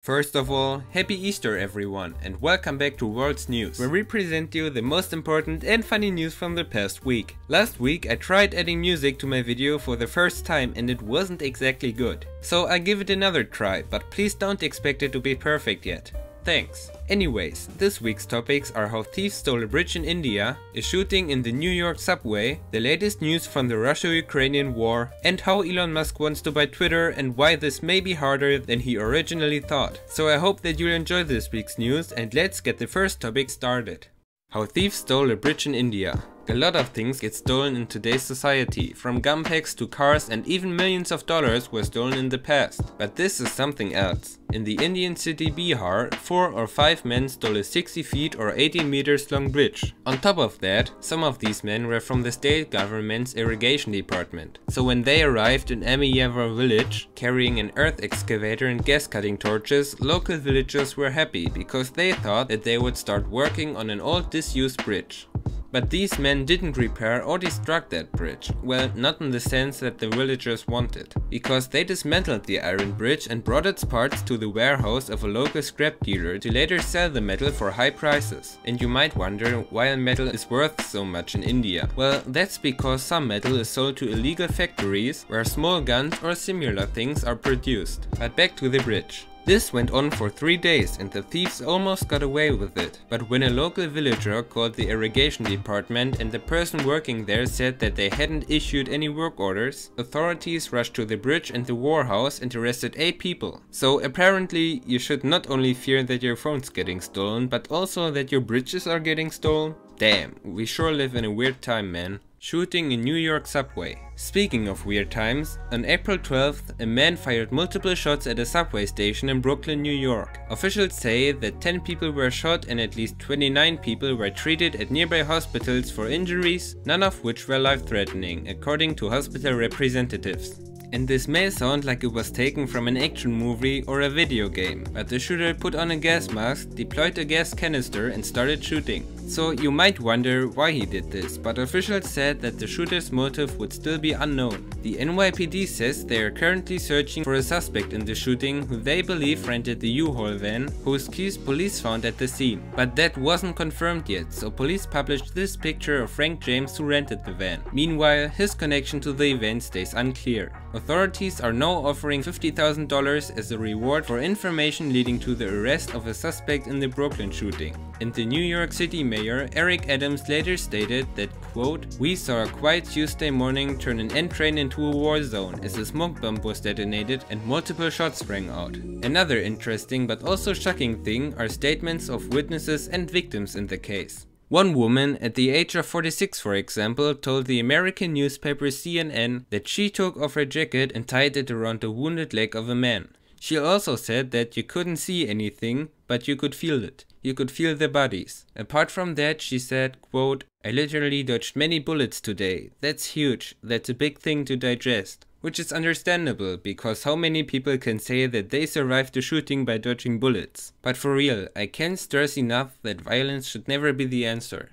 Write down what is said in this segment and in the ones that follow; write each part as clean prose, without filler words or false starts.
First of all, happy Easter everyone, and welcome back to World's News, where we present you the most important and funny news from the past week. Last week I tried adding music to my video for the first time and it wasn't exactly good. So I give it another try, but please don't expect it to be perfect yet. Thanks. Anyways, this week's topics are how thieves stole a bridge in India, a shooting in the New York subway, the latest news from the Russo-Ukrainian war, and how Elon Musk wants to buy Twitter and why this may be harder than he originally thought. So I hope that you'll enjoy this week's news, and let's get the first topic started. How thieves stole a bridge in India. A lot of things get stolen in today's society, from gun packs to cars, and even millions of dollars were stolen in the past. But this is something else. In the Indian city Bihar, 4 or 5 men stole a 60 feet or 18 meters long bridge. On top of that, some of these men were from the state government's irrigation department. So when they arrived in Amiyava village, carrying an earth excavator and gas cutting torches, local villagers were happy because they thought that they would start working on an old disused bridge. But these men didn't repair or destruct that bridge, well, not in the sense that the villagers wanted, because they dismantled the iron bridge and brought its parts to the warehouse of a local scrap dealer to later sell the metal for high prices. And you might wonder why metal is worth so much in India. Well, that's because some metal is sold to illegal factories where small guns or similar things are produced. But back to the bridge. This went on for 3 days and the thieves almost got away with it. But when a local villager called the irrigation department and the person working there said that they hadn't issued any work orders, authorities rushed to the bridge and the warehouse and arrested 8 people. So apparently you should not only fear that your phone's getting stolen, but also that your bridges are getting stolen. Damn, we sure live in a weird time, man. Shooting in New York subway. Speaking of weird times, on April 12th, a man fired multiple shots at a subway station in Brooklyn, New York. Officials say that 10 people were shot and at least 29 people were treated at nearby hospitals for injuries, none of which were life-threatening, according to hospital representatives. And this may sound like it was taken from an action movie or a video game, but the shooter put on a gas mask, deployed a gas canister and started shooting. So you might wonder why he did this, but officials said that the shooter's motive would still be unknown. The NYPD says they are currently searching for a suspect in the shooting who they believe rented the U-Haul van, whose keys police found at the scene. But that wasn't confirmed yet, so police published this picture of Frank James who rented the van. Meanwhile, his connection to the event stays unclear. Authorities are now offering $50,000 as a reward for information leading to the arrest of a suspect in the Brooklyn shooting. And the New York City mayor Eric Adams later stated that, quote, "We saw a quiet Tuesday morning turn an N train into a war zone as a smoke bomb was detonated and multiple shots rang out." Another interesting but also shocking thing are statements of witnesses and victims in the case. One woman, at the age of 46 for example, told the American newspaper CNN that she took off her jacket and tied it around the wounded leg of a man. She also said that you couldn't see anything, but you could feel it. You could feel the bodies. Apart from that, she said, quote, "I literally dodged many bullets today. That's huge. That's a big thing to digest." Which is understandable, because how many people can say that they survived the shooting by dodging bullets? But for real, I can't stress enough that violence should never be the answer.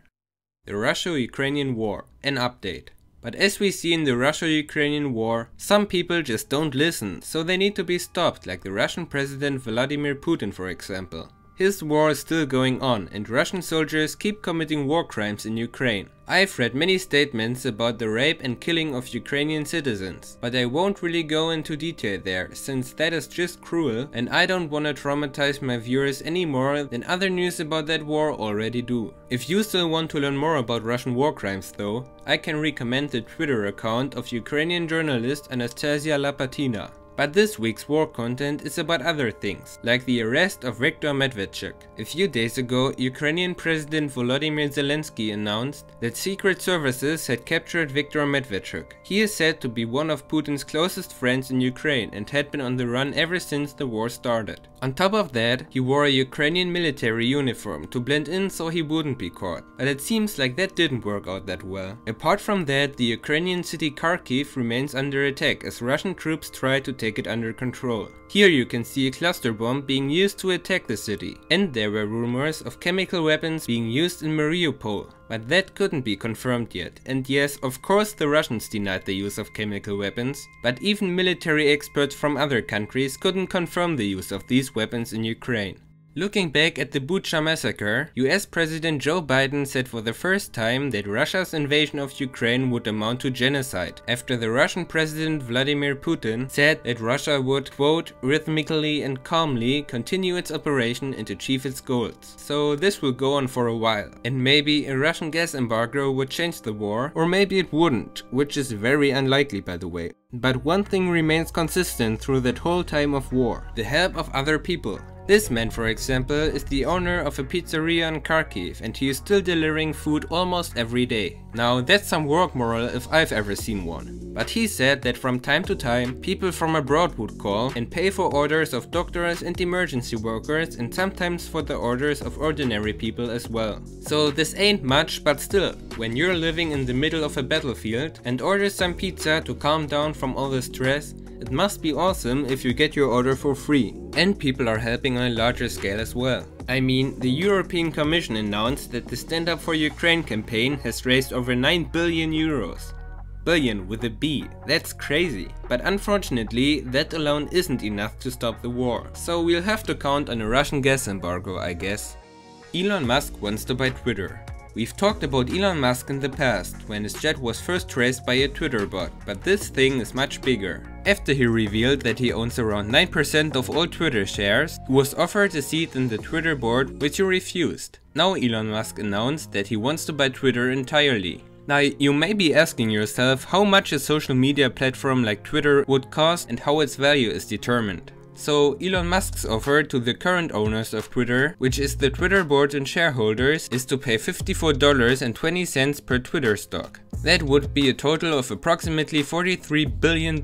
The Russo-Ukrainian war. An update. But as we see in the Russo-Ukrainian war, some people just don't listen, so they need to be stopped, like the Russian President Vladimir Putin for example. His war is still going on and Russian soldiers keep committing war crimes in Ukraine. I've read many statements about the rape and killing of Ukrainian citizens, but I won't really go into detail there, since that is just cruel and I don't wanna traumatize my viewers any more than other news about that war already do. If you still want to learn more about Russian war crimes though, I can recommend the Twitter account of Ukrainian journalist Anastasia Lapatina. But this week's war content is about other things, like the arrest of Viktor Medvedchuk. A few days ago, Ukrainian President Volodymyr Zelensky announced that secret services had captured Viktor Medvedchuk. He is said to be one of Putin's closest friends in Ukraine and had been on the run ever since the war started. On top of that, he wore a Ukrainian military uniform to blend in so he wouldn't be caught. But it seems like that didn't work out that well. Apart from that, the Ukrainian city Kharkiv remains under attack as Russian troops try to take it under control. Here you can see a cluster bomb being used to attack the city. And there were rumors of chemical weapons being used in Mariupol. But that couldn't be confirmed yet, and yes, of course the Russians denied the use of chemical weapons, but even military experts from other countries couldn't confirm the use of these weapons in Ukraine. Looking back at the Bucha massacre, US President Joe Biden said for the first time that Russia's invasion of Ukraine would amount to genocide, after the Russian President Vladimir Putin said that Russia would, quote, rhythmically and calmly continue its operation and achieve its goals. So this will go on for a while, and maybe a Russian gas embargo would change the war, or maybe it wouldn't, which is very unlikely by the way. But one thing remains consistent through that whole time of war: the help of other people. This man, for example, is the owner of a pizzeria in Kharkiv, and he is still delivering food almost every day. Now that's some work moral if I've ever seen one. But he said that from time to time people from abroad would call and pay for orders of doctors and emergency workers, and sometimes for the orders of ordinary people as well. So this ain't much, but still, when you're living in the middle of a battlefield and order some pizza to calm down from all the stress, it must be awesome if you get your order for free. And people are helping on a larger scale as well. I mean, the European Commission announced that the Stand Up for Ukraine campaign has raised over 9 billion euros. Billion with a B, that's crazy. But unfortunately, that alone isn't enough to stop the war. So we'll have to count on a Russian gas embargo, I guess. Elon Musk wants to buy Twitter. We've talked about Elon Musk in the past, when his jet was first traced by a Twitter bot, but this thing is much bigger. After he revealed that he owns around 9% of all Twitter shares, he was offered a seat in the Twitter board, which he refused. Now Elon Musk announced that he wants to buy Twitter entirely. Now you may be asking yourself how much a social media platform like Twitter would cost and how its value is determined. So Elon Musk's offer to the current owners of Twitter, which is the Twitter board and shareholders, is to pay $54.20 per Twitter stock. That would be a total of approximately $43 billion.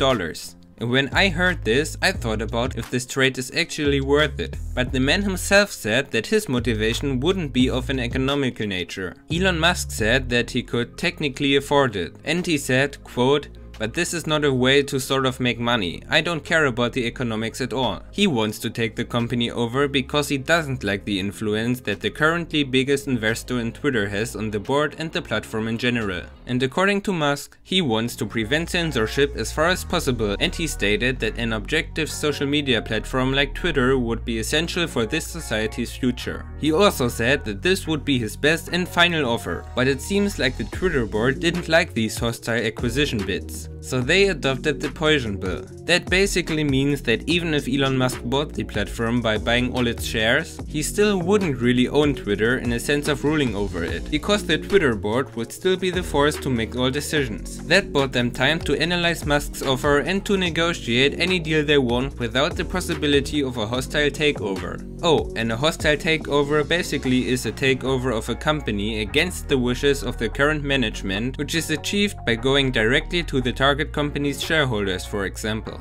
And when I heard this, I thought about if this trade is actually worth it. But the man himself said that his motivation wouldn't be of an economical nature. Elon Musk said that he could technically afford it. And he said, quote, "But this is not a way to sort of make money. I don't care about the economics at all." He wants to take the company over because he doesn't like the influence that the currently biggest investor in Twitter has on the board and the platform in general. And according to Musk, he wants to prevent censorship as far as possible, and he stated that an objective social media platform like Twitter would be essential for this society's future. He also said that this would be his best and final offer, but it seems like the Twitter board didn't like these hostile acquisition bids. So they adopted the poison pill. That basically means that even if Elon Musk bought the platform by buying all its shares, he still wouldn't really own Twitter in a sense of ruling over it, because the Twitter board would still be the force to make all decisions. That bought them time to analyze Musk's offer and to negotiate any deal they want without the possibility of a hostile takeover. Oh, and a hostile takeover basically is a takeover of a company against the wishes of the current management, which is achieved by going directly to the target company's shareholders, for example.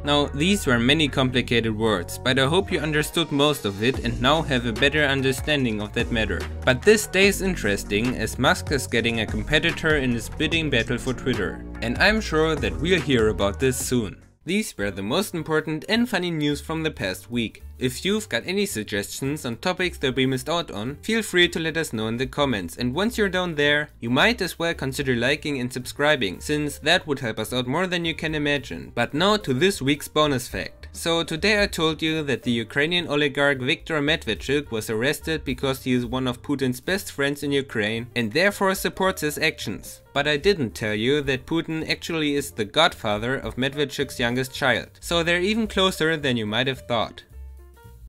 Now, these were many complicated words, but I hope you understood most of it and now have a better understanding of that matter. But this stays interesting as Musk is getting a competitor in his bidding battle for Twitter. And I'm sure that we'll hear about this soon. These were the most important and funny news from the past week. If you've got any suggestions on topics that we missed out on, feel free to let us know in the comments, and once you're down there, you might as well consider liking and subscribing, since that would help us out more than you can imagine. But now to this week's bonus fact. So today I told you that the Ukrainian oligarch Viktor Medvedchuk was arrested because he is one of Putin's best friends in Ukraine and therefore supports his actions. But I didn't tell you that Putin actually is the godfather of Medvedchuk's youngest child. So they're even closer than you might have thought.